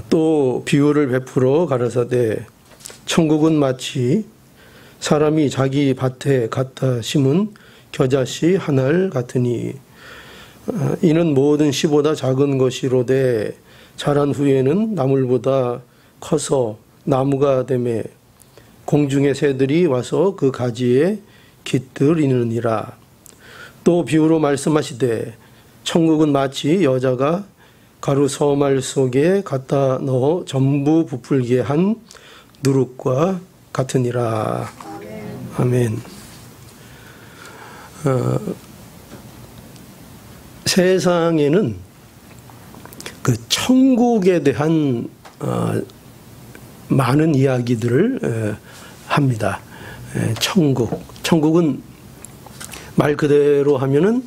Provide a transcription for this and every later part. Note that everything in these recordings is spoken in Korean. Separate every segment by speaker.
Speaker 1: 또 비유를 베풀어 가라사대 천국은 마치 사람이 자기 밭에 갖다 심은 겨자씨 한 알 같으니 이는 모든 씨보다 작은 것이로되 자란 후에는 나물보다 커서 나무가 되매 공중의 새들이 와서 그 가지에 깃들이느니라. 또 비유로 말씀하시되 천국은 마치 여자가 가루 서말 속에 갖다 넣어 전부 부풀게 한 누룩과 같으니라. 아멘. 세상에는 그 천국에 대한 많은 이야기들을 합니다. 천국은 말 그대로 하면은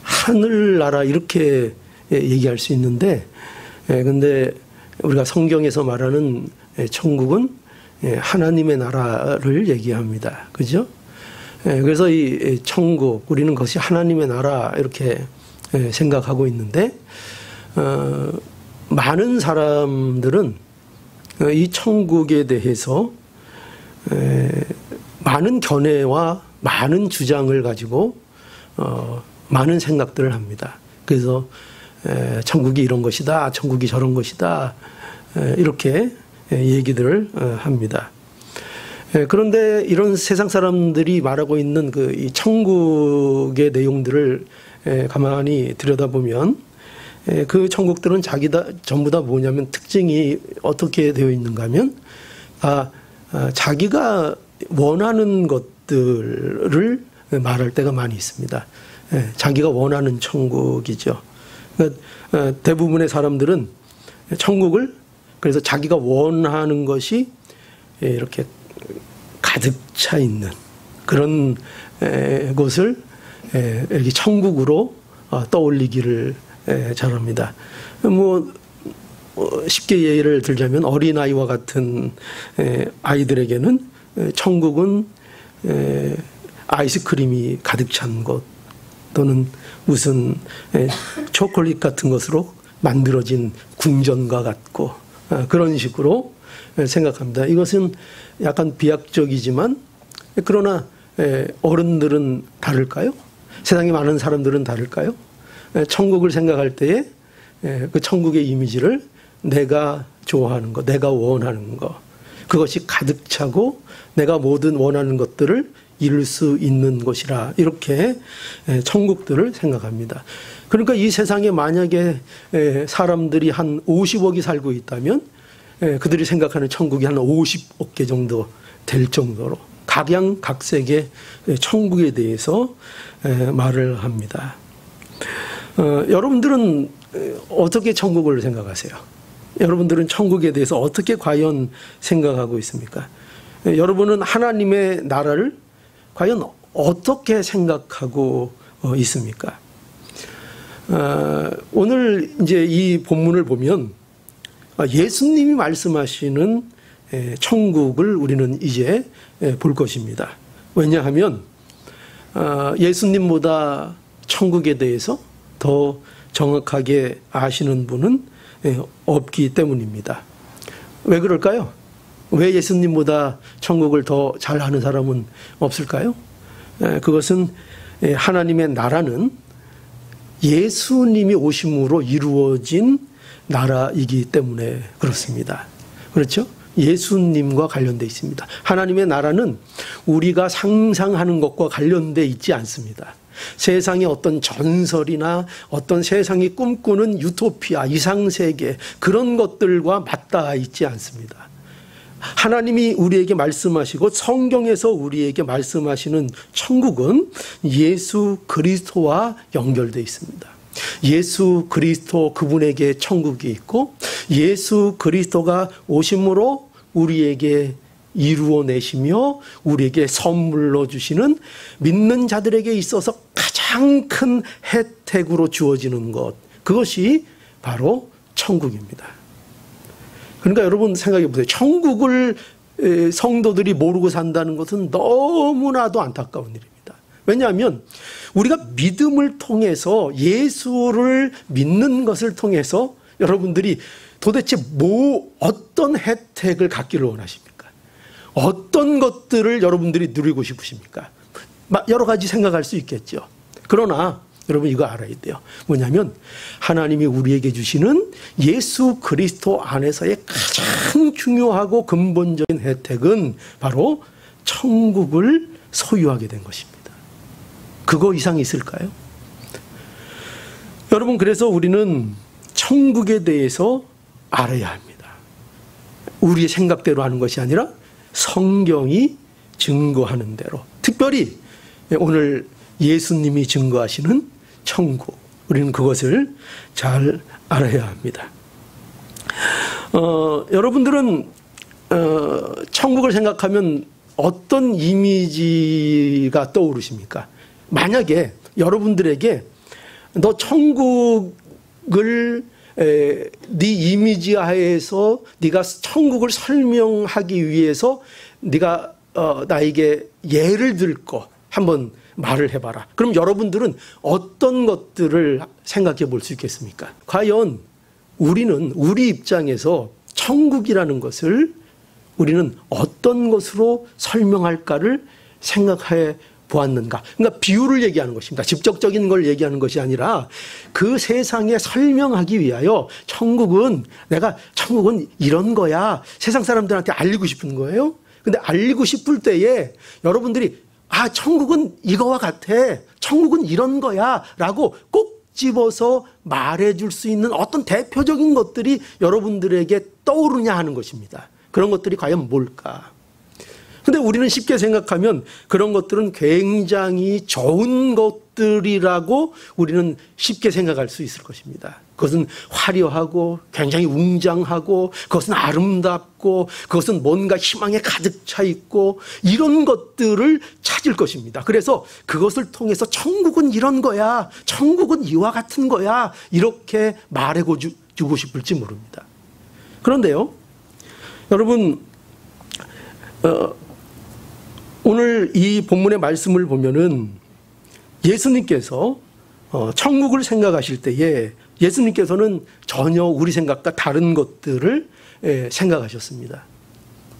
Speaker 1: 하늘나라 이렇게 얘기할 수 있는데, 근데 우리가 성경에서 말하는 천국은 하나님의 나라를 얘기합니다. 그죠? 그래서 이 천국, 우리는 그것이 하나님의 나라 이렇게 생각하고 있는데, 많은 사람들은 이 천국에 대해서 많은 견해와 많은 주장을 가지고 많은 생각들을 합니다. 그래서 천국이 이런 것이다, 천국이 저런 것이다, 이렇게 얘기들을 합니다. 그런데 이런 세상 사람들이 말하고 있는 그 이 천국의 내용들을 가만히 들여다보면 그 천국들은 전부 다 뭐냐면 특징이 어떻게 되어 있는가 하면 자기가 원하는 것들을 말할 때가 많이 있습니다. 자기가 원하는 천국이죠. 그러니까 대부분의 사람들은 천국을 그래서 자기가 원하는 것이 이렇게 가득 차 있는 그런 곳을 이렇게 천국으로 떠올리기를 잘합니다. 뭐 쉽게 예를 들자면 어린아이와 같은 아이들에게는 천국은 아이스크림이 가득 찬 곳 또는 무슨 초콜릿 같은 것으로 만들어진 궁전과 같고 그런 식으로 생각합니다. 이것은 약간 비약적이지만 그러나 어른들은 다를까요? 세상에 많은 사람들은 다를까요? 천국을 생각할 때에 그 천국의 이미지를 내가 좋아하는 것, 내가 원하는 것, 그것이 가득 차고 내가 모든 원하는 것들을 이룰 수 있는 곳이라 이렇게 천국들을 생각합니다. 그러니까 이 세상에 만약에 사람들이 한 50억이 살고 있다면 그들이 생각하는 천국이 한 50억 개 정도 될 정도로 각양각색의 천국에 대해서 말을 합니다. 여러분들은 어떻게 천국을 생각하세요? 여러분들은 천국에 대해서 어떻게 과연 생각하고 있습니까? 여러분은 하나님의 나라를 과연 어떻게 생각하고 있습니까? 오늘 이제 이 본문을 보면 예수님이 말씀하시는 천국을 우리는 이제 볼 것입니다. 왜냐하면 예수님보다 천국에 대해서 더 정확하게 아시는 분은 없기 때문입니다. 왜 그럴까요? 왜 예수님보다 천국을 더 잘 아는 사람은 없을까요? 그것은 하나님의 나라는 예수님이 오심으로 이루어진 나라이기 때문에 그렇습니다. 그렇죠? 예수님과 관련되어 있습니다. 하나님의 나라는 우리가 상상하는 것과 관련되어 있지 않습니다. 세상의 어떤 전설이나 어떤 세상이 꿈꾸는 유토피아, 이상세계 그런 것들과 맞닿아 있지 않습니다. 하나님이 우리에게 말씀하시고 성경에서 우리에게 말씀하시는 천국은 예수 그리스도와 연결되어 있습니다. 예수 그리스도 그분에게 천국이 있고 예수 그리스도가 오심으로 우리에게 이루어내시며 우리에게 선물로 주시는 믿는 자들에게 있어서 가장 큰 혜택으로 주어지는 것, 그것이 바로 천국입니다. 그러니까 여러분 생각해 보세요. 천국을 성도들이 모르고 산다는 것은 너무나도 안타까운 일입니다. 왜냐하면 우리가 믿음을 통해서 예수를 믿는 것을 통해서 여러분들이 도대체 어떤 혜택을 갖기를 원하십니까? 어떤 것들을 여러분들이 누리고 싶으십니까? 여러 가지 생각할 수 있겠죠. 그러나 여러분 이거 알아야 돼요. 뭐냐면 하나님이 우리에게 주시는 예수 그리스도 안에서의 가장 중요하고 근본적인 혜택은 바로 천국을 소유하게 된 것입니다. 그거 이상이 있을까요? 여러분, 그래서 우리는 천국에 대해서 알아야 합니다. 우리의 생각대로 하는 것이 아니라 성경이 증거하는 대로, 특별히 오늘 예수님이 증거하시는 천국, 우리는 그것을 잘 알아야 합니다. 여러분들은 천국을 생각하면 어떤 이미지가 떠오르십니까? 만약에 여러분들에게 너 천국을 네 이미지하에서 네가 천국을 설명하기 위해서 네가 나에게 예를 들고 한번 말을 해봐라. 그럼 여러분들은 어떤 것들을 생각해 볼 수 있겠습니까? 과연 우리는 우리 입장에서 천국이라는 것을 우리는 어떤 것으로 설명할까를 생각해 보았는가? 그러니까 비유를 얘기하는 것입니다. 직접적인 걸 얘기하는 것이 아니라 그 세상에 설명하기 위하여 천국은 이런 거야. 세상 사람들한테 알리고 싶은 거예요. 근데 알리고 싶을 때에 여러분들이 천국은 이거와 같아. 천국은 이런 거야. 라고 꼭 집어서 말해줄 수 있는 어떤 대표적인 것들이 여러분들에게 떠오르냐 하는 것입니다. 그런 것들이 과연 뭘까? 근데 우리는 쉽게 생각하면 그런 것들은 굉장히 좋은 것들이라고 우리는 쉽게 생각할 수 있을 것입니다. 그것은 화려하고 굉장히 웅장하고 그것은 아름답고 그것은 뭔가 희망에 가득 차 있고 이런 것들을 찾을 것입니다. 그래서 그것을 통해서 천국은 이런 거야, 천국은 이와 같은 거야, 이렇게 말해주고 싶을지 모릅니다. 그런데요, 여러분, 오늘 이 본문의 말씀을 보면은 예수님께서 천국을 생각하실 때에 예수님께서는 전혀 우리 생각과 다른 것들을 생각하셨습니다.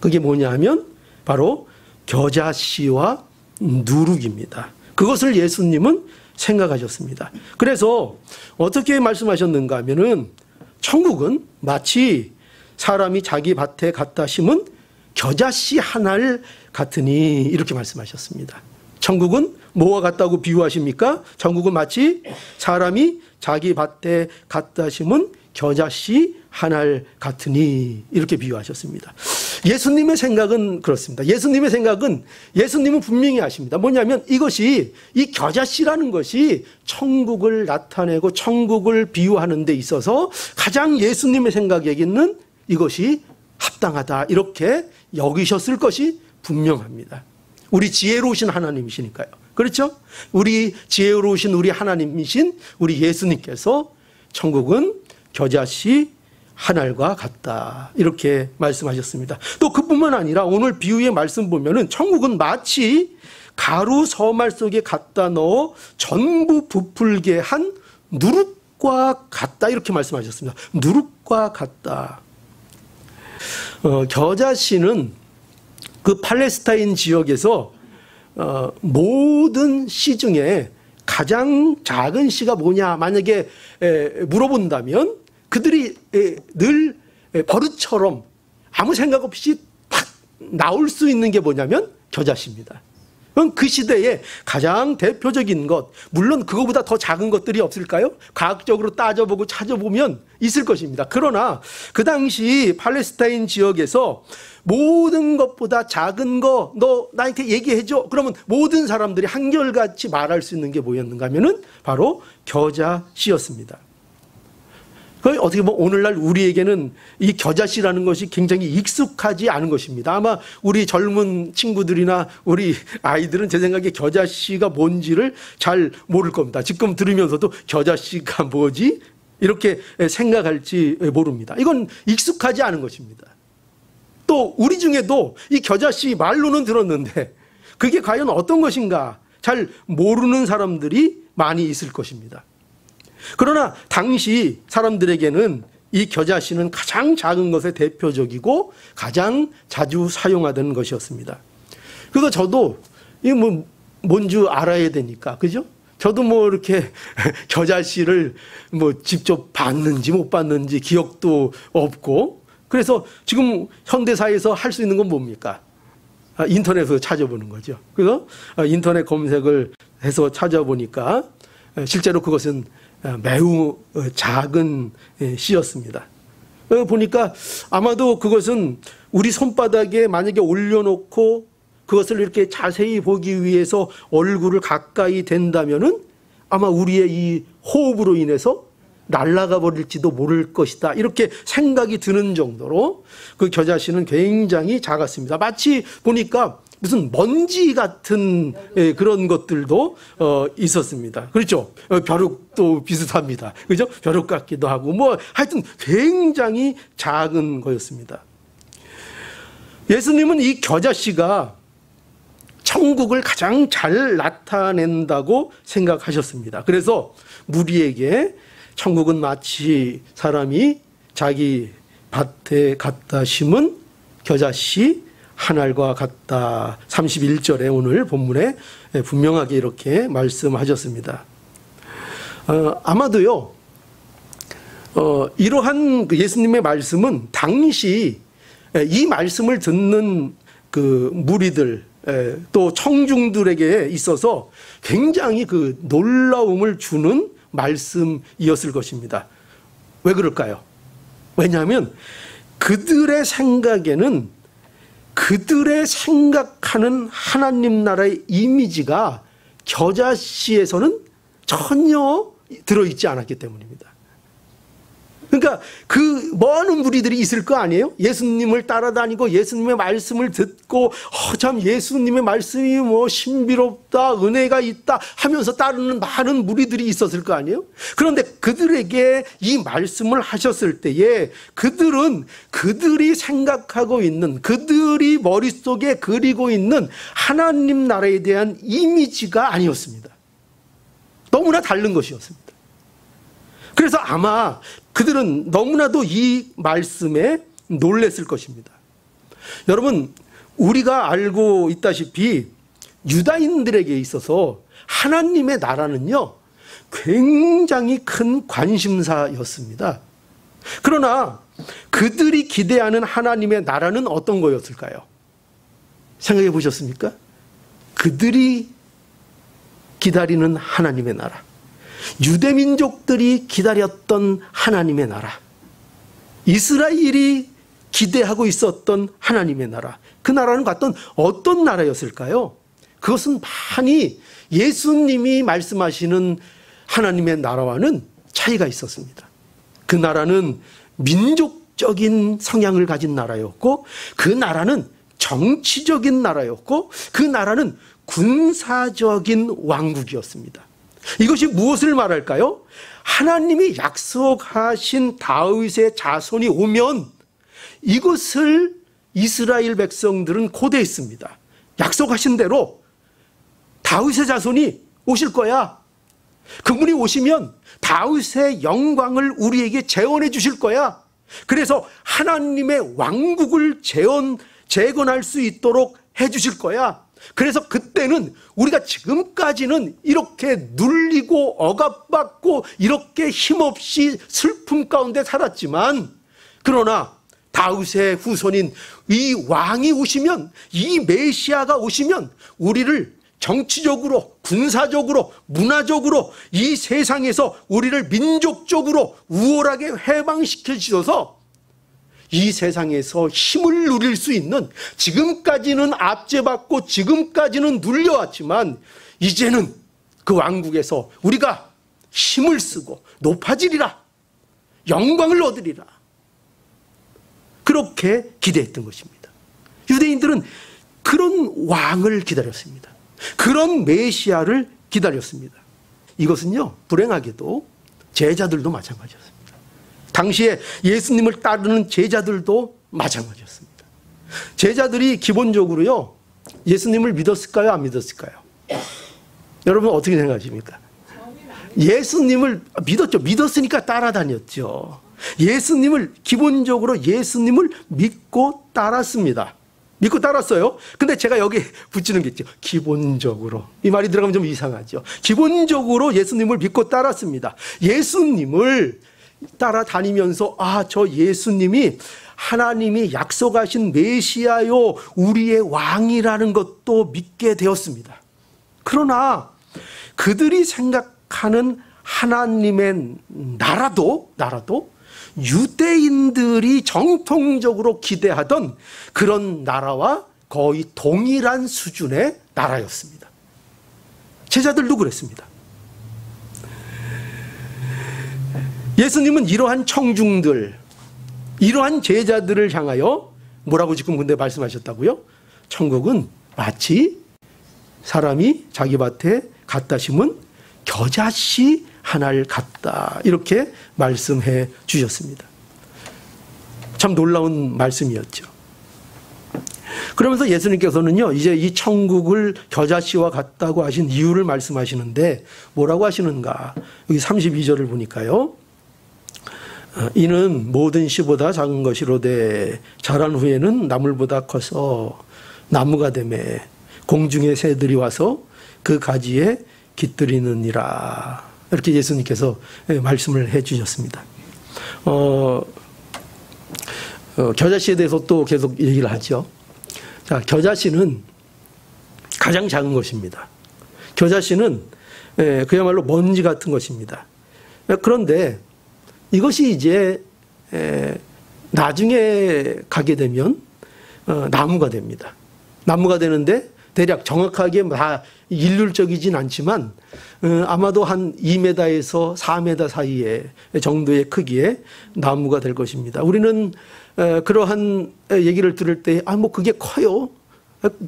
Speaker 1: 그게 뭐냐 하면 바로 겨자씨와 누룩입니다. 그것을 예수님은 생각하셨습니다. 그래서 어떻게 말씀하셨는가 하면은 천국은 마치 사람이 자기 밭에 갖다 심은 겨자씨 하나를 같으니 이렇게 말씀하셨습니다. 천국은 뭐와 같다고 비유하십니까? 천국은 마치 사람이 자기 밭에 갖다 심은 겨자씨 하나를 같으니 이렇게 비유하셨습니다. 예수님의 생각은 그렇습니다. 예수님은 분명히 아십니다. 뭐냐면 이 겨자씨라는 것이 천국을 나타내고 천국을 비유하는 데 있어서 가장 예수님의 생각에게는 이것이 합당하다 이렇게 여기셨을 것이 분명합니다. 우리 지혜로우신 하나님이시니까요. 그렇죠? 우리 지혜로우신 우리 하나님이신 우리 예수님께서 천국은 겨자씨 한 알과 같다 이렇게 말씀하셨습니다. 또 그뿐만 아니라 오늘 비유의 말씀 보면은 천국은 마치 가루 서말 속에 갖다 넣어 전부 부풀게 한 누룩과 같다 이렇게 말씀하셨습니다. 누룩과 같다. 겨자씨는 그 팔레스타인 지역에서 모든 씨 중에 가장 작은 씨가 뭐냐 만약에 물어본다면 그들이 늘 버릇처럼 아무 생각 없이 팍 나올 수 있는 게 뭐냐면 겨자씨입니다. 그럼 그 시대에 가장 대표적인 것, 물론 그거보다 더 작은 것들이 없을까요? 과학적으로 따져보고 찾아보면 있을 것입니다. 그러나 그 당시 팔레스타인 지역에서 모든 것보다 작은 거 너 나한테 얘기해줘. 그러면 모든 사람들이 한결같이 말할 수 있는 게 뭐였는가 하면은 바로 겨자씨였습니다. 어떻게 보면 오늘날 우리에게는 이 겨자씨라는 것이 굉장히 익숙하지 않은 것입니다. 아마 우리 젊은 친구들이나 우리 아이들은 제 생각에 겨자씨가 뭔지를 잘 모를 겁니다. 지금 들으면서도 겨자씨가 뭐지? 이렇게 생각할지 모릅니다. 이건 익숙하지 않은 것입니다. 또 우리 중에도 이 겨자씨 말로는 들었는데 그게 과연 어떤 것인가 잘 모르는 사람들이 많이 있을 것입니다. 그러나 당시 사람들에게는 이 겨자씨는 가장 작은 것의 대표적이고 가장 자주 사용하던 것이었습니다. 그래서 저도 이 뭔지 알아야 되니까, 그죠? 저도 이렇게 겨자씨를 직접 봤는지 못 봤는지 기억도 없고, 그래서 지금 현대사회에서 할 수 있는 건 뭡니까? 인터넷에서 찾아보는 거죠. 그래서 인터넷 검색을 해서 찾아보니까 실제로 그것은 매우 작은 씨였습니다. 보니까 아마도 그것은 우리 손바닥에 만약에 올려놓고 그것을 이렇게 자세히 보기 위해서 얼굴을 가까이 댄다면은 아마 우리의 이 호흡으로 인해서 날아가 버릴지도 모를 것이다, 이렇게 생각이 드는 정도로 그 겨자씨는 굉장히 작았습니다. 마치 보니까 무슨 먼지 같은 그런 것들도 있었습니다. 그렇죠? 벼룩도 비슷합니다. 그죠? 벼룩 같기도 하고 하여튼 굉장히 작은 거였습니다. 예수님은 이 겨자씨가 천국을 가장 잘 나타낸다고 생각하셨습니다. 그래서 무리에게 천국은 마치 사람이 자기 밭에 갖다 심은 겨자씨 한 알과 같다. 31절에 오늘 본문에 분명하게 이렇게 말씀하셨습니다. 아마도요, 이러한 예수님의 말씀은 당시 이 말씀을 듣는 그 무리들 또 청중들에게 있어서 굉장히 그 놀라움을 주는 말씀이었을 것입니다. 왜 그럴까요? 왜냐하면 그들의 생각에는 그들의 생각하는 하나님 나라의 이미지가 겨자씨에서는 전혀 들어있지 않았기 때문입니다. 그러니까 그 많은 무리들이 있을 거 아니에요? 예수님을 따라다니고 예수님의 말씀을 듣고 참 예수님의 말씀이 신비롭다, 은혜가 있다 하면서 따르는 많은 무리들이 있었을 거 아니에요? 그런데 그들에게 이 말씀을 하셨을 때에 그들은 그들이 생각하고 있는, 그들이 머릿속에 그리고 있는 하나님 나라에 대한 이미지가 아니었습니다. 너무나 다른 것이었습니다. 그래서 아마 그들은 너무나도 이 말씀에 놀랬을 것입니다. 여러분, 우리가 알고 있다시피 유다인들에게 있어서 하나님의 나라는요, 굉장히 큰 관심사였습니다. 그러나 그들이 기대하는 하나님의 나라는 어떤 거였을까요? 생각해 보셨습니까? 그들이 기다리는 하나님의 나라, 유대민족들이 기다렸던 하나님의 나라, 이스라엘이 기대하고 있었던 하나님의 나라, 그 나라는 과연 어떤 나라였을까요? 그것은 많이 예수님이 말씀하시는 하나님의 나라와는 차이가 있었습니다. 그 나라는 민족적인 성향을 가진 나라였고, 그 나라는 정치적인 나라였고, 그 나라는 군사적인 왕국이었습니다. 이것이 무엇을 말할까요? 하나님이 약속하신 다윗의 자손이 오면 이것을 이스라엘 백성들은 고대했습니다. 약속하신 대로 다윗의 자손이 오실 거야. 그분이 오시면 다윗의 영광을 우리에게 재건해 주실 거야. 그래서 하나님의 왕국을 재건할 수 있도록 해 주실 거야. 그래서 그때는 우리가 지금까지는 이렇게 눌리고 억압받고 이렇게 힘없이 슬픔 가운데 살았지만, 그러나 다윗의 후손인 이 왕이 오시면, 이 메시아가 오시면 우리를 정치적으로, 군사적으로, 문화적으로 이 세상에서 우리를 민족적으로 우월하게 해방시켜 주셔서 이 세상에서 힘을 누릴 수 있는, 지금까지는 압제받고 지금까지는 눌려왔지만 이제는 그 왕국에서 우리가 힘을 쓰고 높아지리라, 영광을 얻으리라, 그렇게 기대했던 것입니다. 유대인들은 그런 왕을 기다렸습니다. 그런 메시아를 기다렸습니다. 이것은요, 불행하게도 제자들도 마찬가지였습니다. 당시에 예수님을 따르는 제자들도 마찬가지였습니다. 제자들이 기본적으로요, 예수님을 믿었을까요? 안 믿었을까요? 여러분 어떻게 생각하십니까? 예수님을 믿었죠. 믿었으니까 따라다녔죠. 기본적으로 예수님을 믿고 따랐습니다. 믿고 따랐어요. 근데 제가 여기 붙이는 게 있죠. 기본적으로. 이 말이 들어가면 좀 이상하죠. 기본적으로 예수님을 믿고 따랐습니다. 예수님을 따라다니면서 저 예수님이 하나님이 약속하신 메시아요, 우리의 왕이라는 것도 믿게 되었습니다. 그러나 그들이 생각하는 하나님의 나라도 유대인들이 정통적으로 기대하던 그런 나라와 거의 동일한 수준의 나라였습니다. 제자들도 그랬습니다. 예수님은 이러한 청중들, 이러한 제자들을 향하여 뭐라고 지금 근데 말씀하셨다고요? 천국은 마치 사람이 자기 밭에 갖다 심은 겨자씨 하나를 같다, 이렇게 말씀해 주셨습니다. 참 놀라운 말씀이었죠. 그러면서 예수님께서는요, 이제 이 천국을 겨자씨와 같다고 하신 이유를 말씀하시는데 뭐라고 하시는가? 여기 32절을 보니까요, 이는 모든 씨보다 작은 것이로되 자란 후에는 나물보다 커서 나무가 되매 공중의 새들이 와서 그 가지에 깃들이느니라. 이렇게 예수님께서 말씀을 해 주셨습니다. 겨자씨에 대해서 또 계속 얘기를 하죠. 자, 겨자씨는 가장 작은 것입니다. 겨자씨는 그야말로 먼지 같은 것입니다. 그런데 이것이 이제 나중에 가게 되면 나무가 됩니다. 나무가 되는데 대략 정확하게 다 일률적이진 않지만 아마도 한 2m에서 4m 사이에 정도의 크기의 나무가 될 것입니다. 우리는 그러한 얘기를 들을 때 뭐 그게 커요,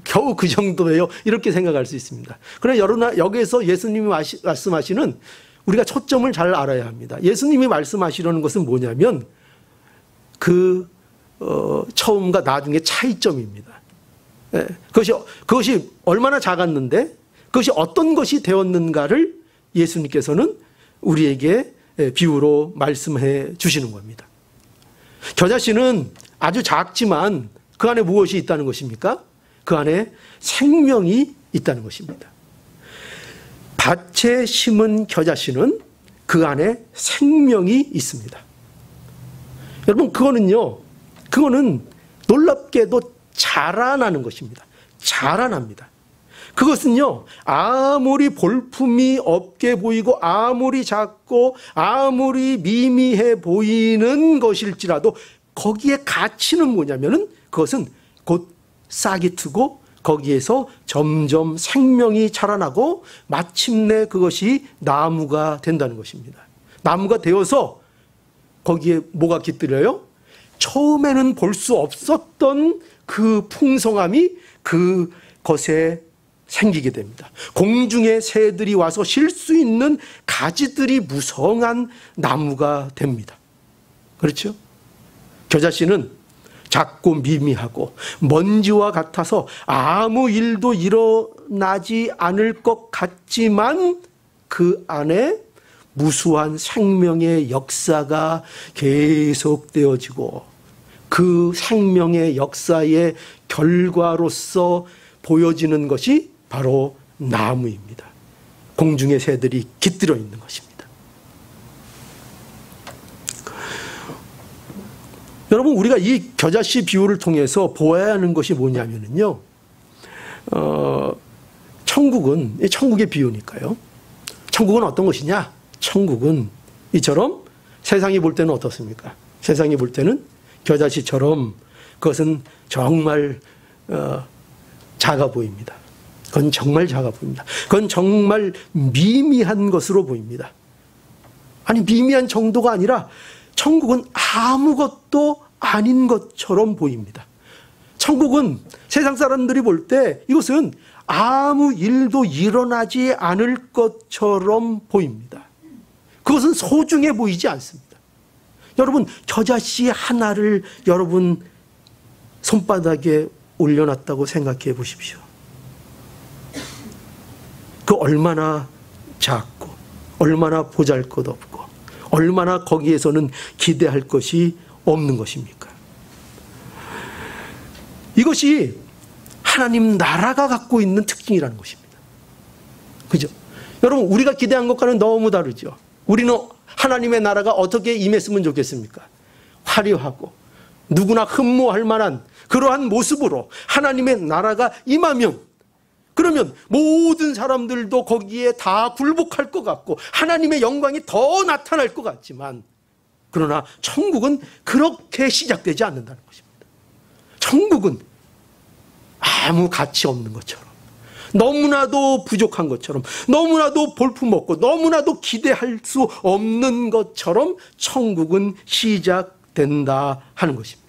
Speaker 1: 겨우 그 정도예요, 이렇게 생각할 수 있습니다. 그러나 여기에서 예수님이 말씀하시는, 우리가 초점을 잘 알아야 합니다. 예수님이 말씀하시려는 것은 뭐냐면 처음과 나중의 차이점입니다. 그것이 얼마나 작았는데 그것이 어떤 것이 되었는가를 예수님께서는 우리에게 비유로 말씀해 주시는 겁니다. 겨자씨는 아주 작지만 그 안에 무엇이 있다는 것입니까? 그 안에 생명이 있다는 것입니다. 밭에 심은 겨자씨는 그 안에 생명이 있습니다. 여러분, 그거는 놀랍게도 자라나는 것입니다. 자라납니다. 그것은요, 아무리 볼품이 없게 보이고 아무리 작고 아무리 미미해 보이는 것일지라도 거기에 가치는 뭐냐면은 그것은 곧 싹이 트고 거기에서 점점 생명이 자라나고 마침내 그것이 나무가 된다는 것입니다. 나무가 되어서 거기에 뭐가 깃들여요? 처음에는 볼 수 없었던 그 풍성함이 그것에 생기게 됩니다. 공중의 새들이 와서 쉴 수 있는 가지들이 무성한 나무가 됩니다. 그렇죠? 겨자씨는 작고 미미하고 먼지와 같아서 아무 일도 일어나지 않을 것 같지만 그 안에 무수한 생명의 역사가 계속되어지고 그 생명의 역사의 결과로서 보여지는 것이 바로 나무입니다. 공중의 새들이 깃들어 있는 것입니다. 여러분, 우리가 이 겨자씨 비유를 통해서 보아야 하는 것이 뭐냐면요, 천국의 비유니까요. 천국은 어떤 것이냐? 천국은 이처럼 세상이 볼 때는 어떻습니까? 세상이 볼 때는 겨자씨처럼 그것은 정말 작아 보입니다. 그건 정말 작아 보입니다. 그건 정말 미미한 것으로 보입니다. 아니, 미미한 정도가 아니라 천국은 아무것도 아닌 것처럼 보입니다. 천국은 세상 사람들이 볼 때 이것은 아무 일도 일어나지 않을 것처럼 보입니다. 그것은 소중해 보이지 않습니다. 여러분, 겨자씨 하나를 여러분 손바닥에 올려놨다고 생각해 보십시오. 그 얼마나 작고 얼마나 보잘것없고 얼마나 거기에서는 기대할 것이 없는 것입니까? 이것이 하나님 나라가 갖고 있는 특징이라는 것입니다. 그죠? 여러분, 우리가 기대한 것과는 너무 다르죠. 우리는 하나님의 나라가 어떻게 임했으면 좋겠습니까? 화려하고 누구나 흠모할 만한 그러한 모습으로 하나님의 나라가 임하면, 그러면 모든 사람들도 거기에 다 굴복할 것 같고 하나님의 영광이 더 나타날 것 같지만, 그러나 천국은 그렇게 시작되지 않는다는 것입니다. 천국은 아무 가치 없는 것처럼, 너무나도 부족한 것처럼, 너무나도 볼품없고 너무나도 기대할 수 없는 것처럼 천국은 시작된다 하는 것입니다.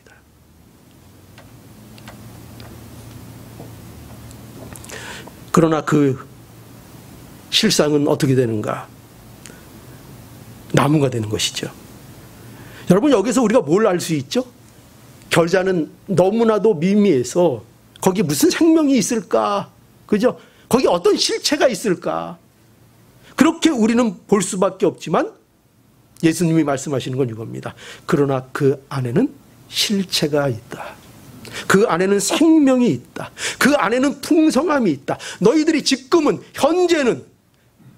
Speaker 1: 그러나 그 실상은 어떻게 되는가? 나무가 되는 것이죠. 여러분, 여기서 우리가 뭘 알 수 있죠? 겨자는 너무나도 미미해서 거기 무슨 생명이 있을까? 그죠? 거기 어떤 실체가 있을까? 그렇게 우리는 볼 수밖에 없지만 예수님이 말씀하시는 건 이겁니다. 그러나 그 안에는 실체가 있다. 그 안에는 생명이 있다. 그 안에는 풍성함이 있다. 너희들이 지금은, 현재는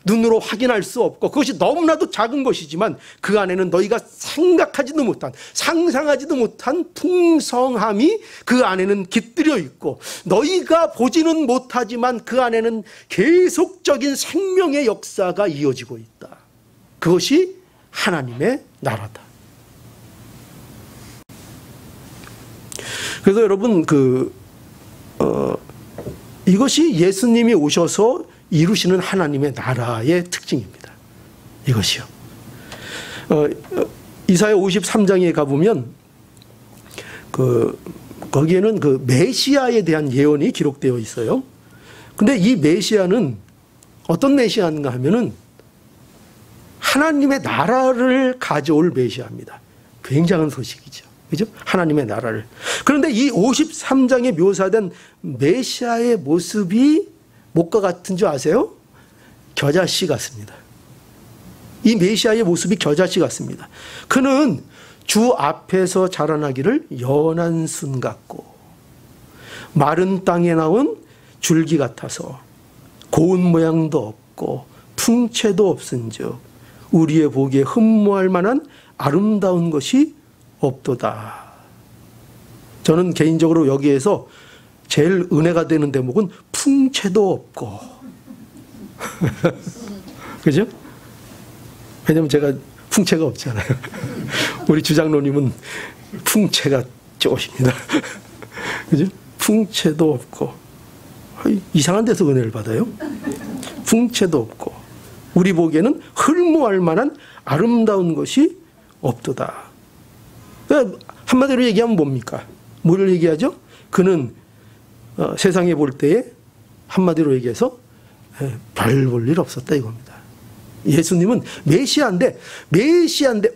Speaker 1: 눈으로 확인할 수 없고 그것이 너무나도 작은 것이지만 그 안에는 너희가 생각하지도 못한, 상상하지도 못한 풍성함이 그 안에는 깃들여 있고, 너희가 보지는 못하지만 그 안에는 계속적인 생명의 역사가 이어지고 있다. 그것이 하나님의 나라다. 그래서 여러분, 이것이 예수님이 오셔서 이루시는 하나님의 나라의 특징입니다. 이것이요. 이사야 53장에 가보면 거기에는 그 메시아에 대한 예언이 기록되어 있어요. 근데 이 메시아는 어떤 메시아인가 하면은 하나님의 나라를 가져올 메시아입니다. 굉장한 소식이죠. 그죠? 하나님의 나라를. 그런데 이 53장에 묘사된 메시아의 모습이 뭐가 같은 줄 아세요? 겨자씨 같습니다. 이 메시아의 모습이 겨자씨 같습니다. 그는 주 앞에서 자라나기를 연한 순 같고 마른 땅에 나온 줄기 같아서 고운 모양도 없고 풍채도 없은즉 우리의 보기에 흠모할 만한 아름다운 것이 없도다. 저는 개인적으로 여기에서 제일 은혜가 되는 대목은 풍채도 없고 그죠? 왜냐면 제가 풍채가 없잖아요. 우리 주장로님은 풍채가 좋으십니다. 그죠? 풍채도 없고 이상한 데서 은혜를 받아요. 풍채도 없고 우리 보기에는 흠모할 만한 아름다운 것이 없도다. 한마디로 얘기하면 뭡니까? 뭐를 얘기하죠? 그는 세상에 볼 때에 한마디로 얘기해서 별 볼 일 없었다 이겁니다. 예수님은 메시아인데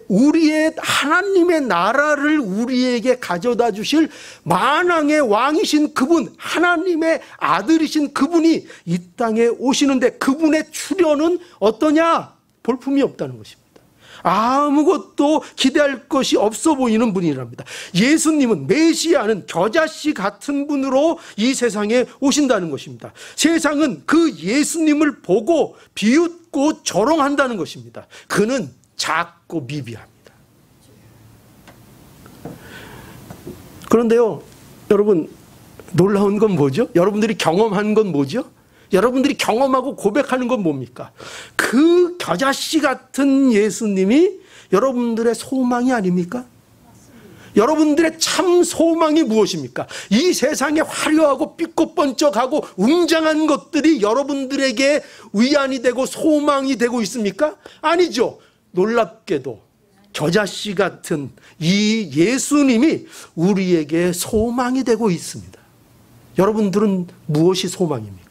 Speaker 1: 우리의 하나님의 나라를 우리에게 가져다 주실 만왕의 왕이신 그분, 하나님의 아들이신 그분이 이 땅에 오시는데 그분의 출현은 어떠냐? 볼품이 없다는 것입니다. 아무것도 기대할 것이 없어 보이는 분이랍니다. 예수님은, 메시아는 겨자씨 같은 분으로 이 세상에 오신다는 것입니다. 세상은 그 예수님을 보고 비웃고 조롱한다는 것입니다. 그는 작고 미비합니다. 그런데요, 여러분, 놀라운 건 뭐죠? 여러분들이 경험한 건 뭐죠? 여러분들이 경험하고 고백하는 건 뭡니까? 그 겨자씨 같은 예수님이 여러분들의 소망이 아닙니까? 여러분들의 참 소망이 무엇입니까? 이 세상에 화려하고 삐꼬번쩍하고 웅장한 것들이 여러분들에게 위안이 되고 소망이 되고 있습니까? 아니죠. 놀랍게도 겨자씨 같은 이 예수님이 우리에게 소망이 되고 있습니다. 여러분들은 무엇이 소망입니까?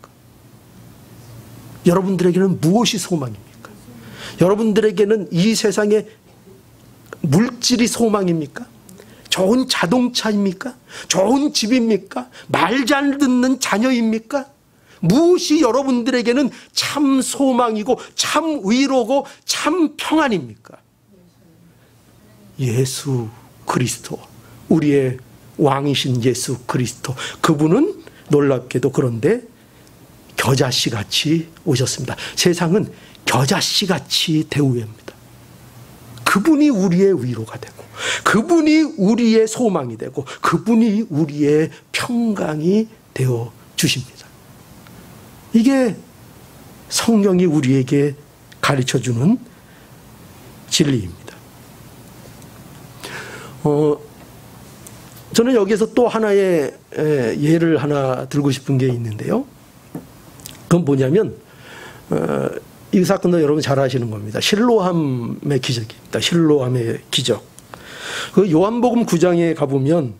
Speaker 1: 여러분들에게는 무엇이 소망입니까? 여러분들에게는 이 세상의 물질이 소망입니까? 좋은 자동차입니까? 좋은 집입니까? 말 잘 듣는 자녀입니까? 무엇이 여러분들에게는 참 소망이고 참 위로고 참 평안입니까? 예수 그리스도, 우리의 왕이신 예수 그리스도, 그분은 놀랍게도 그런데 겨자씨같이 오셨습니다. 세상은 겨자씨같이 대우합니다. 그분이 우리의 위로가 되고, 그분이 우리의 소망이 되고, 그분이 우리의 평강이 되어 주십니다. 이게 성경이 우리에게 가르쳐주는 진리입니다. 저는 여기서 또 하나의 예를 하나 들고 싶은 게 있는데요. 그건 뭐냐면 이 사건도 여러분 잘 아시는 겁니다. 실로암의 기적입니다. 실로암의 기적. 그 요한복음 9장에 가보면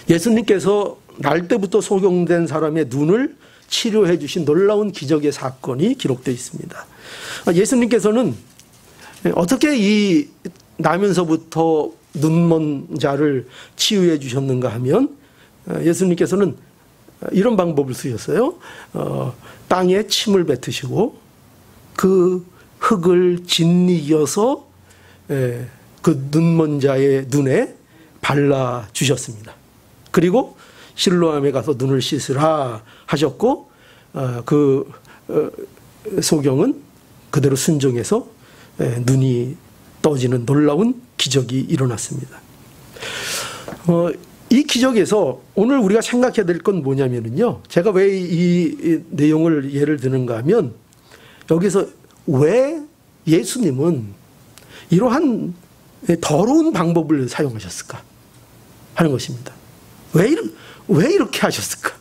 Speaker 1: 예수님께서 날 때부터 소경된 사람의 눈을 치료해 주신 놀라운 기적의 사건이 기록되어 있습니다. 예수님께서는 어떻게 이 나면서부터 눈먼 자를 치유해 주셨는가 하면 예수님께서는 이런 방법을 쓰셨어요. 땅에 침을 뱉으시고 그 흙을 짓이겨서 그 눈먼 자의 눈에 발라 주셨습니다. 그리고 실로암에 가서 눈을 씻으라 하셨고 그 소경은 그대로 순종해서 눈이 떠지는 놀라운 기적이 일어났습니다. 이 기적에서 오늘 우리가 생각해야 될 건 뭐냐면요. 제가 왜 이 내용을 예를 드는가 하면 여기서 왜 예수님은 이러한 더러운 방법을 사용하셨을까 하는 것입니다. 왜 이렇게 하셨을까?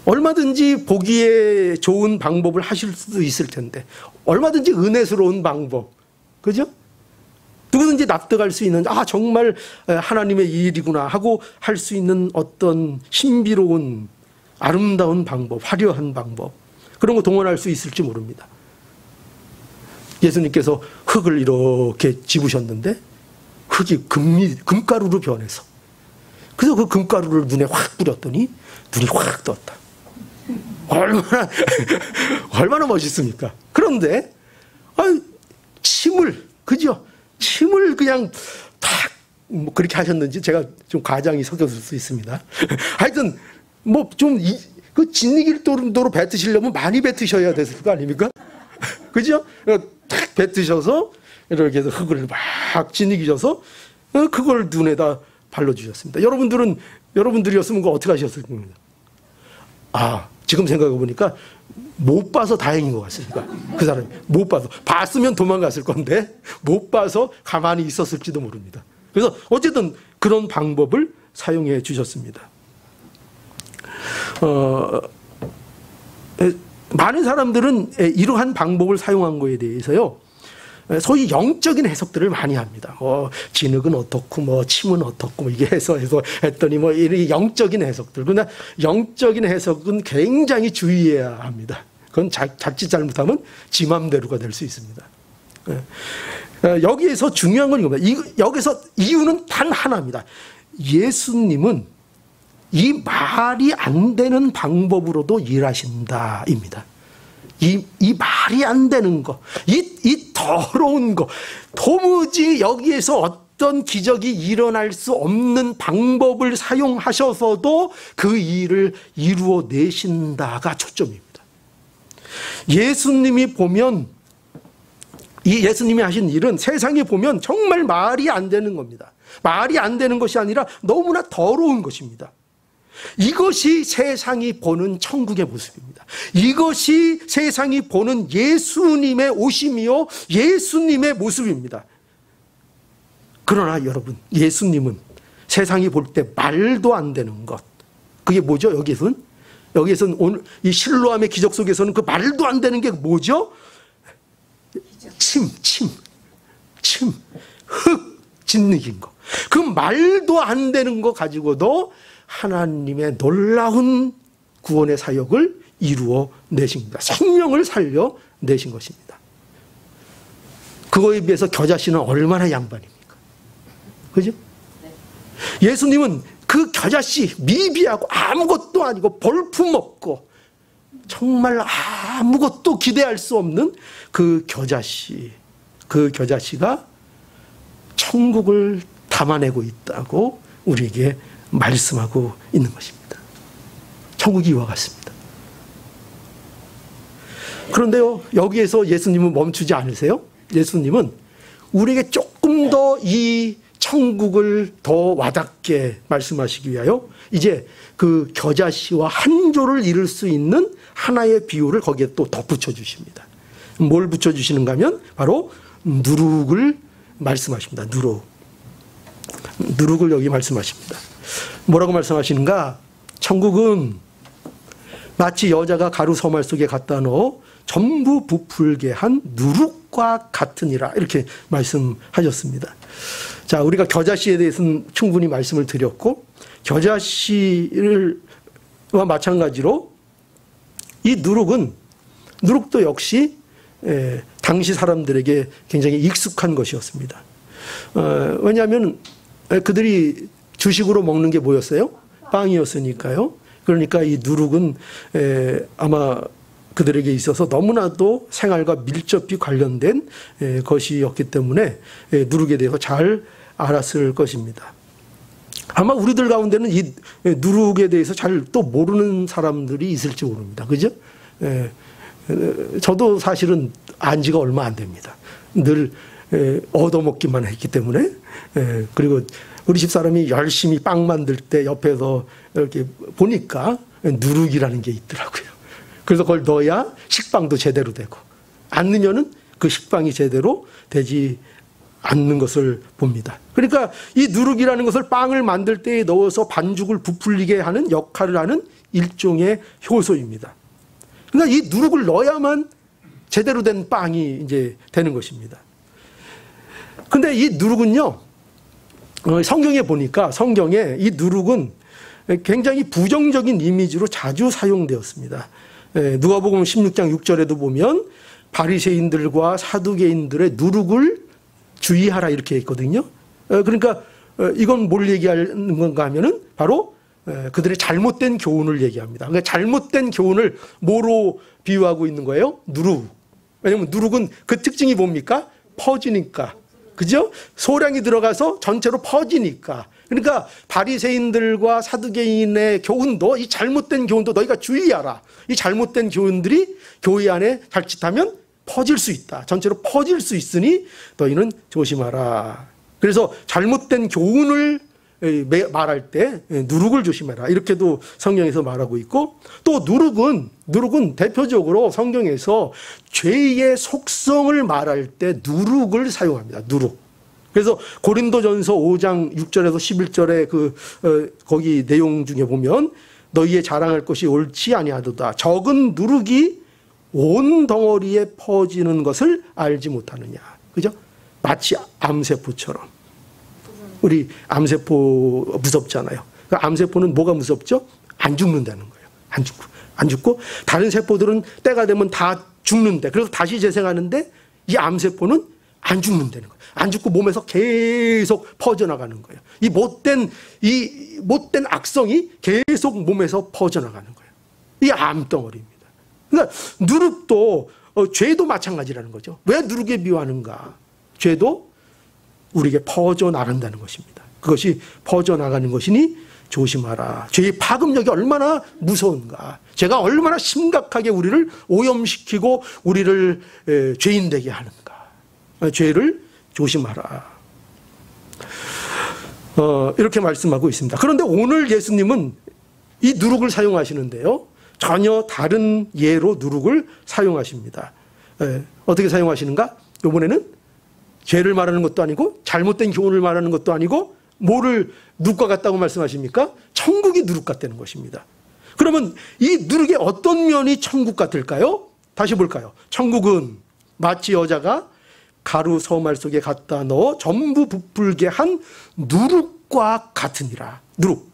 Speaker 1: 얼마든지 보기에 좋은 방법을 하실 수도 있을 텐데, 얼마든지 은혜스러운 방법, 그죠? 누구든지 납득할 수 있는, 정말 하나님의 일이구나 하고 할 수 있는 어떤 신비로운 아름다운 방법, 화려한 방법, 그런 거 동원할 수 있을지 모릅니다. 예수님께서 흙을 이렇게 집으셨는데 흙이 금가루로 변해서, 그래서 그 금가루를 눈에 확 뿌렸더니 눈이 확 떴다. 얼마나 멋있습니까? 그런데 침을, 그죠? 침을 그냥 탁 그렇게 하셨는지 제가 좀 과장이 섞였을 수 있습니다. 하여튼 그 진리길 도로 뱉으시려면 많이 뱉으셔야 됐을 거 아닙니까? 그죠? 탁 뱉으셔서 이렇게 해서 흙을 막 진리기셔서 그걸 눈에다 발라주셨습니다. 여러분들이었으면 그거 어떻게 하셨을 겁니다. 지금 생각해 보니까 못 봐서 다행인 것 같습니다. 그 사람이 못 봐서, 봤으면 도망갔을 건데 못 봐서 가만히 있었을지도 모릅니다. 그래서 어쨌든 그런 방법을 사용해 주셨습니다. 많은 사람들은 이러한 방법을 사용한 거에 대해서요, 소위 영적인 해석들을 많이 합니다. 진흙은 어떻고, 침은 어떻고, 이게 해서 했더니, 이 영적인 해석들. 그러나 영적인 해석은 굉장히 주의해야 합니다. 그건 자칫 잘못하면 지 맘대로가 될 수 있습니다. 여기에서 중요한 건 이겁니다. 여기서 이유는 단 하나입니다. 예수님은 이 말이 안 되는 방법으로도 일하신다입니다. 이 말이 안 되는 거, 이 더러운 거, 도무지 여기에서 어떤 기적이 일어날 수 없는 방법을 사용하셔서도 그 일을 이루어내신다가 초점입니다. 예수님이 보면, 이 예수님이 하신 일은 세상에 보면 정말 말이 안 되는 겁니다. 말이 안 되는 것이 아니라 너무나 더러운 것입니다. 이것이 세상이 보는 천국의 모습입니다. 이것이 세상이 보는 예수님의 오심이요, 예수님의 모습입니다. 그러나 여러분, 예수님은 세상이 볼 때 말도 안 되는 것, 그게 뭐죠? 여기에서는 오늘 이 실로암의 기적 속에서는 그 말도 안 되는 게 뭐죠? 흙 짓이긴 거. 그 말도 안 되는 거 가지고도 하나님의 놀라운 구원의 사역을 이루어 내신 겁니다. 생명을 살려 내신 것입니다. 그거에 비해서 겨자씨는 얼마나 양반입니까? 그죠? 예수님은 그 겨자씨, 미비하고 아무것도 아니고 볼품없고 정말 아무것도 기대할 수 없는 그 겨자씨가 천국을 담아내고 있다고 우리에게 말씀하고 있는 것입니다. 천국이 이와 같습니다. 그런데요, 여기에서 예수님은 멈추지 않으세요? 예수님은 우리에게 조금 더 이 천국을 더 와닿게 말씀하시기 위하여 이제 그 겨자씨와 한 조를 이룰 수 있는 하나의 비유를 거기에 또 덧붙여 주십니다. 뭘 붙여주시는가 하면 바로 누룩을 말씀하십니다. 누룩을 여기 말씀하십니다. 뭐라고 말씀하시는가? 천국은 마치 여자가 가루 서말 속에 갖다 넣어 전부 부풀게 한 누룩과 같으니라, 이렇게 말씀하셨습니다. 자, 우리가 겨자씨에 대해서는 충분히 말씀을 드렸고, 겨자씨와 마찬가지로 이 누룩도 역시 당시 사람들에게 굉장히 익숙한 것이었습니다. 왜냐하면 그들이 주식으로 먹는 게 뭐였어요? 빵이었으니까요. 그러니까 이 누룩은 아마 그들에게 있어서 너무나도 생활과 밀접히 관련된 것이었기 때문에 누룩에 대해서 잘 알았을 것입니다. 아마 우리들 가운데는 이 누룩에 대해서 잘 또 모르는 사람들이 있을지 모릅니다. 그죠? 저도 사실은 안 지가 얼마 안 됩니다. 늘 얻어먹기만 했기 때문에. 그리고 우리 집사람이 열심히 빵 만들 때 옆에서 이렇게 보니까 누룩이라는 게 있더라고요. 그래서 그걸 넣어야 식빵도 제대로 되고, 안 넣으면은 그 식빵이 제대로 되지 않는 것을 봅니다. 그러니까 이 누룩이라는 것을 빵을 만들 때에 넣어서 반죽을 부풀리게 하는 역할을 하는 일종의 효소입니다. 그러니까 이 누룩을 넣어야만 제대로 된 빵이 이제 되는 것입니다. 근데 이 누룩은요, 성경에 보니까 성경에 이 누룩은 굉장히 부정적인 이미지로 자주 사용되었습니다. 누가복음 16장 6절에도 보면 바리새인들과 사두개인들의 누룩을 주의하라 이렇게 있거든요. 그러니까 이건 뭘 얘기하는 건가 하면은 바로 그들의 잘못된 교훈을 얘기합니다. 그러니까 잘못된 교훈을 뭐로 비유하고 있는 거예요? 누룩. 왜냐하면 누룩은 그 특징이 뭡니까? 퍼지니까. 그죠? 소량이 들어가서 전체로 퍼지니까. 그러니까 바리새인들과 사두개인의 교훈도, 이 잘못된 교훈도 너희가 주의하라. 이 잘못된 교훈들이 교회 안에 자칫하면 퍼질 수 있다. 전체로 퍼질 수 있으니 너희는 조심하라. 그래서 잘못된 교훈을 말할 때 누룩을 조심해라. 이렇게도 성경에서 말하고 있고, 또 누룩은 대표적으로 성경에서 죄의 속성을 말할 때 누룩을 사용합니다. 누룩. 그래서 고린도전서 5장 6절에서 11절에 거기 내용 중에 보면 너희의 자랑할 것이 옳지 아니하도다. 적은 누룩이 온 덩어리에 퍼지는 것을 알지 못하느냐. 그죠? 마치 암세포처럼. 우리 암세포 무섭잖아요. 그 암세포는 뭐가 무섭죠? 안 죽는다는 거예요. 안 죽고 다른 세포들은 때가 되면 다 죽는데, 그래서 다시 재생하는데 이 암세포는 안 죽는다는 거예요. 안 죽고 몸에서 계속 퍼져나가는 거예요. 이 못된 악성이 계속 몸에서 퍼져나가는 거예요. 이 암덩어리입니다. 그러니까 누룩도 죄도 마찬가지라는 거죠. 왜 누룩에 비유하는가? 죄도 우리에게 퍼져나간다는 것입니다. 그것이 퍼져나가는 것이니 조심하라. 죄의 파급력이 얼마나 무서운가. 죄가 얼마나 심각하게 우리를 오염시키고 우리를 죄인 되게 하는가. 죄를 조심하라. 이렇게 말씀하고 있습니다. 그런데 오늘 예수님은 이 누룩을 사용하시는데요, 전혀 다른 예로 누룩을 사용하십니다. 어떻게 사용하시는가? 이번에는 죄를 말하는 것도 아니고 잘못된 교훈을 말하는 것도 아니고 뭐를 누룩과 같다고 말씀하십니까? 천국이 누룩 같다는 것입니다. 그러면 이 누룩의 어떤 면이 천국 같을까요? 다시 볼까요? 천국은 마치 여자가 가루 서말 속에 갖다 넣어 전부 부풀게 한 누룩과 같으니라. 누룩.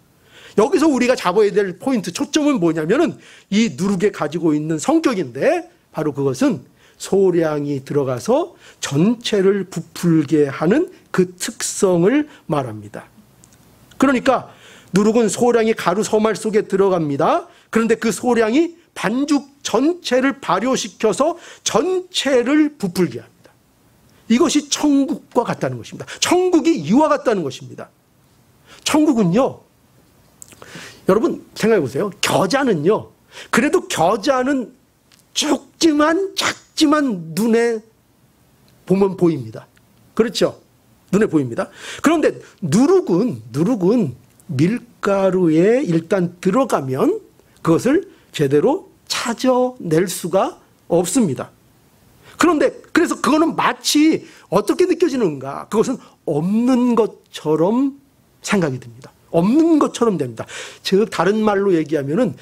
Speaker 1: 여기서 우리가 잡아야 될 포인트, 초점은 뭐냐면은 이 누룩에 가지고 있는 성격인데, 바로 그것은 소량이 들어가서 전체를 부풀게 하는 그 특성을 말합니다. 그러니까 누룩은 소량이 가루 서말 속에 들어갑니다. 그런데 그 소량이 반죽 전체를 발효시켜서 전체를 부풀게 합니다. 이것이 천국과 같다는 것입니다. 천국이 이와 같다는 것입니다. 천국은요, 여러분 생각해 보세요. 겨자는요, 그래도 겨자는 작지만 눈에 보면 보입니다. 그렇죠? 눈에 보입니다. 그런데 누룩은 밀가루에 일단 들어가면 그것을 제대로 찾아낼 수가 없습니다. 그런데 그래서 그거는 마치 어떻게 느껴지는가? 그것은 없는 것처럼 생각이 듭니다. 없는 것처럼 됩니다. 즉 다른 말로 얘기하면은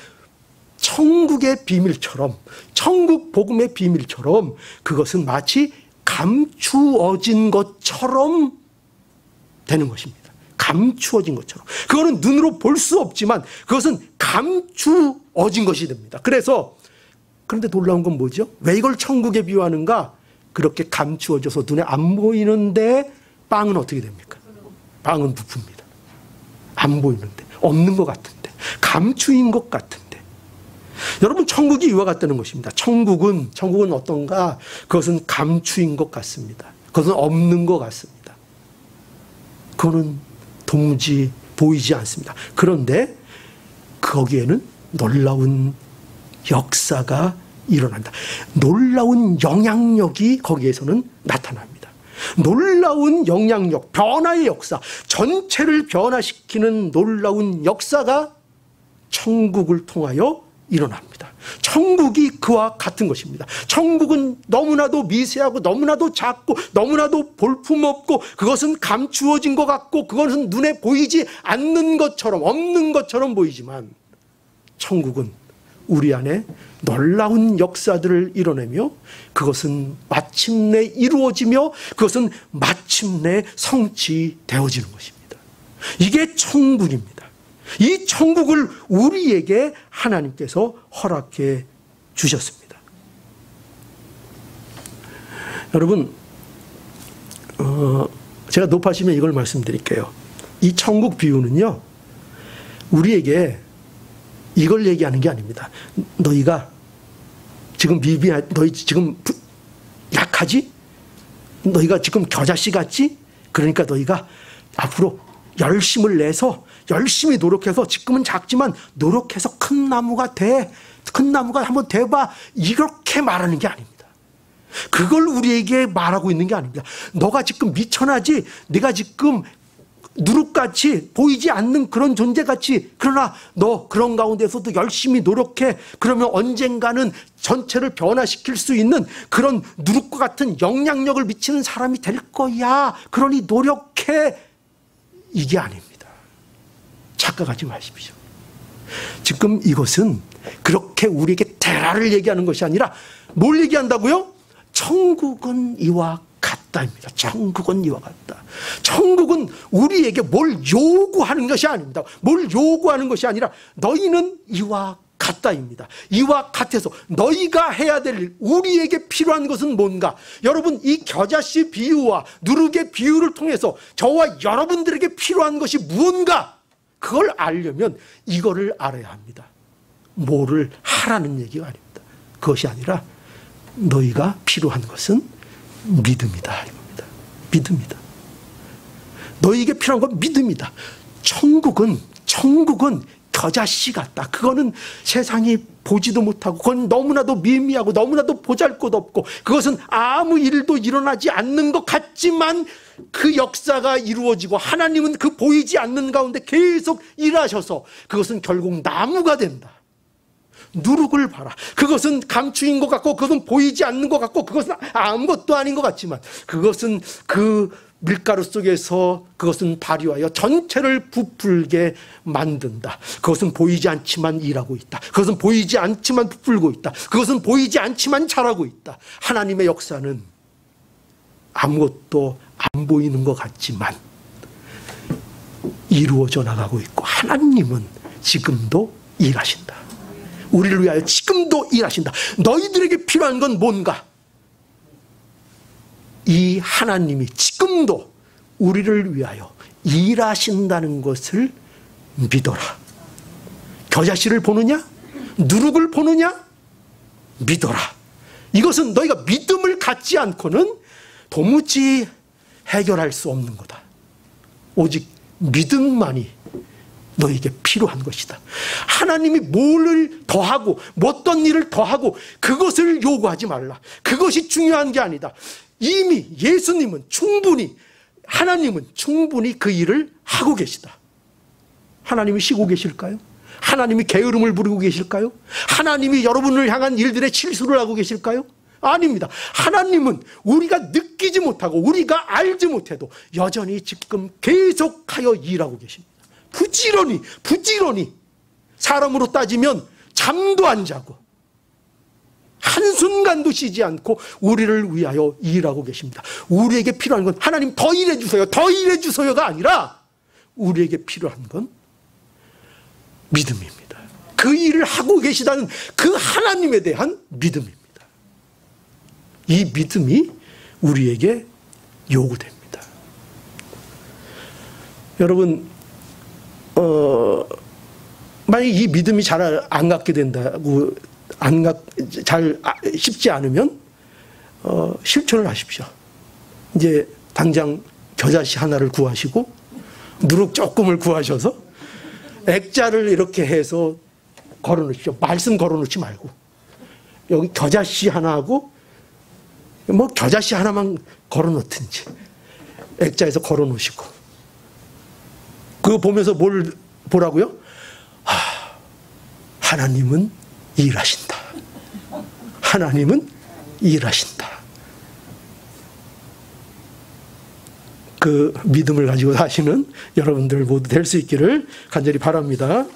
Speaker 1: 천국의 비밀처럼, 천국 복음의 비밀처럼 그것은 마치 감추어진 것처럼 되는 것입니다. 감추어진 것처럼. 그거는 눈으로 볼 수 없지만 그것은 감추어진 것이 됩니다. 그런데 놀라운 건 뭐죠? 왜 이걸 천국에 비유하는가? 그렇게 감추어져서 눈에 안 보이는데 빵은 어떻게 됩니까? 빵은 부풀입니다. 안 보이는데, 없는 것 같은데, 감추인 것 같은데. 여러분, 천국이 이와 같다는 것입니다. 천국은 어떤가? 그것은 감추인 것 같습니다. 그것은 없는 것 같습니다. 그거는 도무지 보이지 않습니다. 그런데 거기에는 놀라운 역사가 일어난다. 놀라운 영향력이 거기에서는 나타납니다. 놀라운 영향력, 변화의 역사, 전체를 변화시키는 놀라운 역사가 천국을 통하여 일어납니다. 천국이 그와 같은 것입니다. 천국은 너무나도 미세하고 너무나도 작고 너무나도 볼품없고 그것은 감추어진 것 같고 그것은 눈에 보이지 않는 것처럼, 없는 것처럼 보이지만 천국은 우리 안에 놀라운 역사들을 이뤄내며 그것은 마침내 이루어지며 그것은 마침내 성취되어지는 것입니다. 이게 천국입니다. 이 천국을 우리에게 하나님께서 허락해 주셨습니다. 여러분, 제가 높아지면 이걸 말씀드릴게요. 이 천국 비유는요, 우리에게 이걸 얘기하는 게 아닙니다. 너희가 지금 너희 지금 약하지? 너희가 지금 겨자씨 같지? 그러니까 너희가 앞으로 열심을 내서 열심히 노력해서 지금은 작지만 노력해서 큰 나무가 돼. 큰 나무가 한번 돼봐. 이렇게 말하는 게 아닙니다. 그걸 우리에게 말하고 있는 게 아닙니다. 너가 지금 미천하지? 네가 지금 누룩같이 보이지 않는 그런 존재같이, 그러나 너 그런 가운데서도 열심히 노력해. 그러면 언젠가는 전체를 변화시킬 수 있는 그런 누룩과 같은 영향력을 미치는 사람이 될 거야. 그러니 노력해. 이게 아닙니다. 착각하지 마십시오. 지금 이것은 그렇게 우리에게 대라를 얘기하는 것이 아니라 뭘 얘기한다고요? 천국은 이와 같다입니다. 천국은 이와 같다. 천국은 우리에게 뭘 요구하는 것이 아닙니다. 뭘 요구하는 것이 아니라 너희는 이와 같다입니다. 이와 같아서 너희가 해야 될 일, 우리에게 필요한 것은 뭔가? 여러분, 이 겨자씨 비유와 누룩의 비유를 통해서 저와 여러분들에게 필요한 것이 무언가? 그걸 알려면 이거를 알아야 합니다. 뭐를 하라는 얘기가 아닙니다. 그것이 아니라 너희가 필요한 것은 믿음이다 이겁니다. 믿음이다. 너희에게 필요한 건 믿음이다. 천국은 겨자씨 같다. 그거는 세상이 보지도 못하고 그건 너무나도 미미하고 너무나도 보잘것없고 그것은 아무 일도 일어나지 않는 것 같지만 그 역사가 이루어지고 하나님은 그 보이지 않는 가운데 계속 일하셔서 그것은 결국 나무가 된다. 누룩을 봐라. 그것은 감추인 것 같고 그것은 보이지 않는 것 같고 그것은 아무것도 아닌 것 같지만 그것은 그 밀가루 속에서 그것은 발휘하여 전체를 부풀게 만든다. 그것은 보이지 않지만 일하고 있다. 그것은 보이지 않지만 부풀고 있다. 그것은 보이지 않지만 자라고 있다. 하나님의 역사는 아무것도 안 보이는 것 같지만 이루어져 나가고 있고 하나님은 지금도 일하신다. 우리를 위하여 지금도 일하신다. 너희들에게 필요한 건 뭔가? 이 하나님이 지금도 우리를 위하여 일하신다는 것을 믿어라. 겨자씨를 보느냐? 누룩을 보느냐? 믿어라. 이것은 너희가 믿음을 갖지 않고는 도무지 해결할 수 없는 거다. 오직 믿음만이 너에게 필요한 것이다. 하나님이 뭐를 더하고 어떤 일을 더하고 그것을 요구하지 말라. 그것이 중요한 게 아니다. 이미 예수님은 충분히, 하나님은 충분히 그 일을 하고 계시다. 하나님이 쉬고 계실까요? 하나님이 게으름을 부리고 계실까요? 하나님이 여러분을 향한 일들에 실수를 하고 계실까요? 아닙니다. 하나님은 우리가 느끼지 못하고 우리가 알지 못해도 여전히 지금 계속하여 일하고 계십니다. 부지런히 사람으로 따지면 잠도 안 자고 한순간도 쉬지 않고 우리를 위하여 일하고 계십니다. 우리에게 필요한 건 하나님 더 일해 주세요, 더 일해 주세요가 아니라 우리에게 필요한 건 믿음입니다. 그 일을 하고 계시다는 그 하나님에 대한 믿음입니다. 이 믿음이 우리에게 요구됩니다. 여러분, 만약 이 믿음이 잘 안 갖게 된다고, 쉽지 않으면, 실천을 하십시오. 이제 당장 겨자씨 하나를 구하시고, 누룩 조금을 구하셔서, 액자를 이렇게 해서 걸어 놓으십시오. 말씀 걸어 놓지 말고. 여기 겨자씨 하나하고, 뭐 겨자씨 하나만 걸어 놓든지, 액자에서 걸어 놓으시고, 그거 보면서 뭘 보라고요? 하나님은 일하신다. 하나님은 일하신다. 그 믿음을 가지고 사시는 여러분들 모두 될 수 있기를 간절히 바랍니다.